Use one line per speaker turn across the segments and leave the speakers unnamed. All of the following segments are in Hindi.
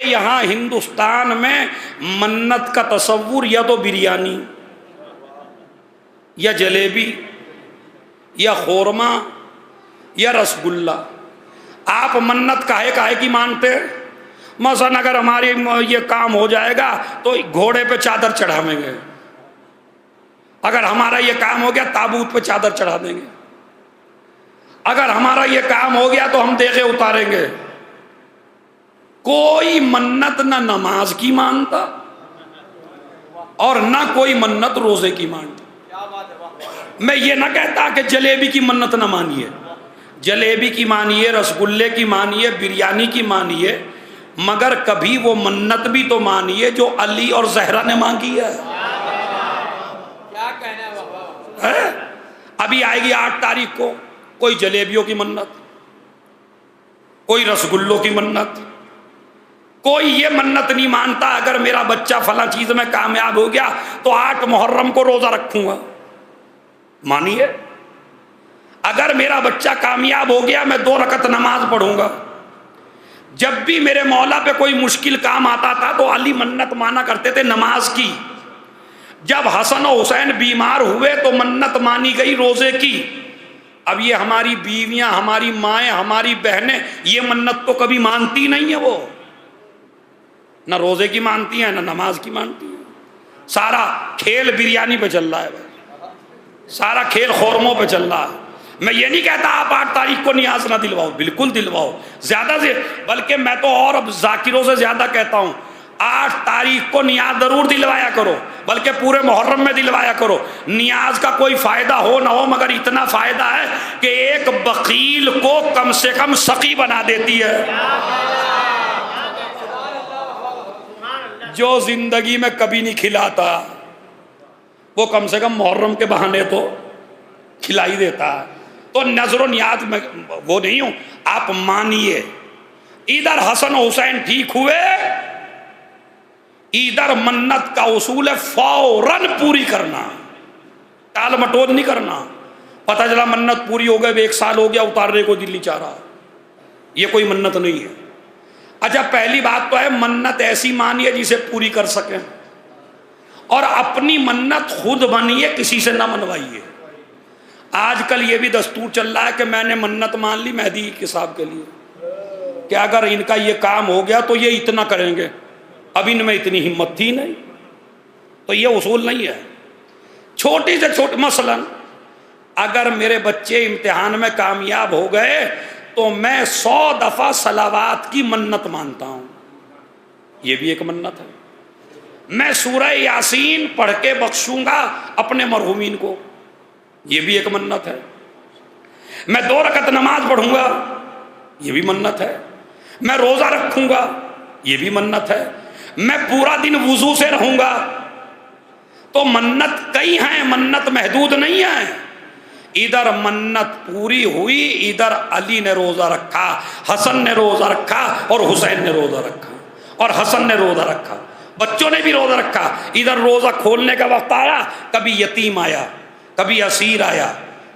यहाँ हिंदुस्तान में मन्नत का तस्वुर या तो बिरयानी या जलेबी या खोरमा या रसगुल्ला। आप मन्नत काहे काहे की मानते हैं? मसलन अगर हमारे ये काम हो जाएगा तो घोड़े पे चादर चढ़ावेंगे, अगर हमारा ये काम हो गया ताबूत पे चादर चढ़ा देंगे, अगर हमारा ये काम हो गया तो हम देखे उतारेंगे। कोई मन्नत ना नमाज की मानता और ना कोई मन्नत रोजे की मानता। मैं ये ना कहता कि जलेबी की मन्नत ना मानिए, जलेबी की मानिए, रसगुल्ले की मानिए, बिरयानी की मानिए, मगर कभी वो मन्नत भी तो मानिए जो अली और जहरा ने मांगी है। क्या कहना है? अभी आएगी 8 तारीख को कोई जलेबियों की मन्नत, कोई रसगुल्लों की मन्नत, कोई ये मन्नत नहीं मानता अगर मेरा बच्चा फला चीज में कामयाब हो गया तो 8 मुहर्रम को रोजा रखूंगा। मानिए, अगर मेरा बच्चा कामयाब हो गया मैं 2 रकत नमाज पढ़ूंगा। जब भी मेरे मौला पे कोई मुश्किल काम आता था तो अली मन्नत माना करते थे नमाज की। जब हसन और हुसैन बीमार हुए तो मन्नत मानी गई रोजे की। अब ये हमारी बीवियां, हमारी माएँ, हमारी बहनें ये मन्नत तो कभी मानती नहीं है, वो ना रोजे की मानती हैं ना नमाज की मानती हैं। सारा खेल बिरयानी पे चल रहा है भाई, सारा खेल खोरमों पे चल रहा है। मैं ये नहीं कहता आप 8 तारीख को नियाज ना दिलवाओ, बिल्कुल दिलवाओ, ज्यादा से, बल्कि मैं तो और अब जाकिरों से ज्यादा कहता हूं 8 तारीख को नियाज जरूर दिलवाया करो, बल्कि पूरे मुहर्रम में दिलवाया करो। नियाज का कोई फायदा हो ना हो, मगर इतना फायदा है कि एक बकील को कम से कम सकी बना देती है। जो जिंदगी में कभी नहीं खिलाता वो कम से कम मुहर्रम के बहाने तो खिला ही देता है। तो नजर नियाज में वो नहीं हूं, आप मानिए। इधर हसन हुसैन ठीक हुए, इधर मन्नत का उसूल है फौरन पूरी करना, टाल मटोल नहीं करना। पता चला मन्नत पूरी हो गई, 1 साल हो गया, उतारने को दिल नहीं चाह रहा, ये कोई मन्नत नहीं है। अच्छा, पहली बात तो है मन्नत ऐसी मानिए जिसे पूरी कर सके, और अपनी मन्नत खुद बनिए, किसी से ना मनवाइए। आजकल ये भी दस्तूर चल रहा है कि मैंने मन्नत मान ली मेहदी के साहब के लिए कि अगर इनका ये काम हो गया तो ये इतना करेंगे। अब इनमें इतनी हिम्मत थी नहीं, तो ये उसूल नहीं है। छोटी से छोटी मसलन अगर मेरे बच्चे इम्तिहान में कामयाब हो गए तो मैं 100 दफा सलावात की मन्नत मानता हूं, ये भी एक मन्नत है। मैं सूरह यासीन पढ़ के बख्शूंगा अपने मरहूमीन को, ये भी एक मन्नत है। मैं 2 रकत नमाज पढ़ूंगा, ये भी मन्नत है। मैं रोजा रखूंगा, ये भी मन्नत है। मैं पूरा दिन वुजू से रहूंगा। तो मन्नत कई हैं, मन्नत महदूद नहीं है। इधर मन्नत पूरी हुई, इधर अली ने रोजा रखा, हसन ने रोजा रखा और हुसैन ने रोजा रखा, और हसन ने रोजा रखा, बच्चों ने भी रोजा रखा। इधर रोजा खोलने का वक्त आया, कभी यतीम आया, कभी असीर आया,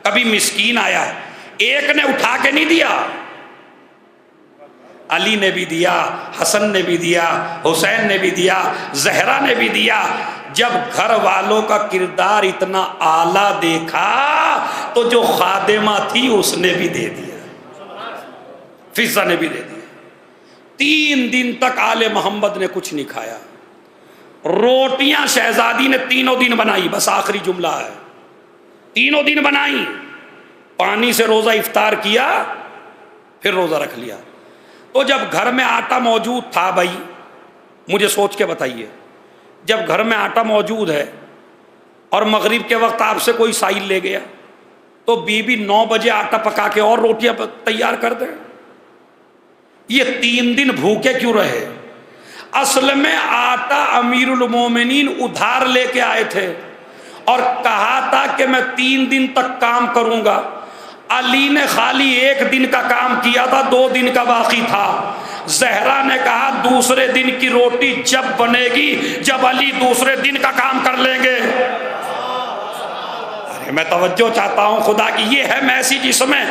कभी मिस्कीन आया, एक ने उठा के नहीं दिया, अली ने भी दिया, हसन ने भी दिया, हुसैन ने भी दिया, जहरा ने भी दिया। जब घर वालों का किरदार इतना आला देखा तो जो खादिमा थी उसने भी दे दिया, फिजा ने भी दे दिया। 3 दिन तक आले मोहम्मद ने कुछ नहीं खाया। रोटियां शहजादी ने 3 दिन बनाई, बस आखिरी जुमला है, 3 दिन बनाई। पानी से रोजा इफ्तार किया, फिर रोजा रख लिया। तो जब घर में आटा मौजूद था, भाई मुझे सोच के बताइए, जब घर में आटा मौजूद है और मगरिब के वक्त आपसे कोई साइल ले गया तो बीबी 9 बजे आटा पका के और रोटियां तैयार कर दे? ये 3 दिन भूखे क्यों रहे? असल में आटा अमीरुल मोमिनीन उधार लेके आए थे और कहा था कि मैं 3 दिन तक काम करूंगा। अली ने खाली 1 दिन का काम किया था, 2 दिन का बाकी था। जहरा ने कहा दूसरे दिन की रोटी जब बनेगी जब अली दूसरे दिन का काम कर लेंगे। अरे मैं तवज्जो चाहता हूं खुदा की, ये है मैसी जिसमें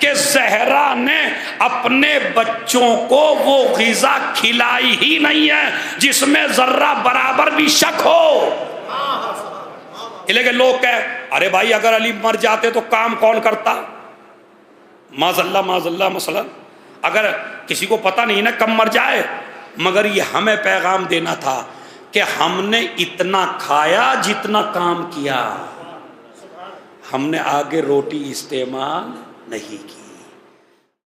कि ज़हरा ने अपने बच्चों को वो ग़िज़ा खिलाई ही नहीं है जिसमें ज़र्रा बराबर भी शक हो। लेकिन लोग कहे अरे भाई अगर अली मर जाते तो काम कौन करता, माज़ल्ला मसलन अगर किसी को पता नहीं ना कब मर जाए, मगर ये हमें पैगाम देना था कि हमने इतना खाया जितना काम किया, हमने आगे रोटी इस्तेमाल नहीं की।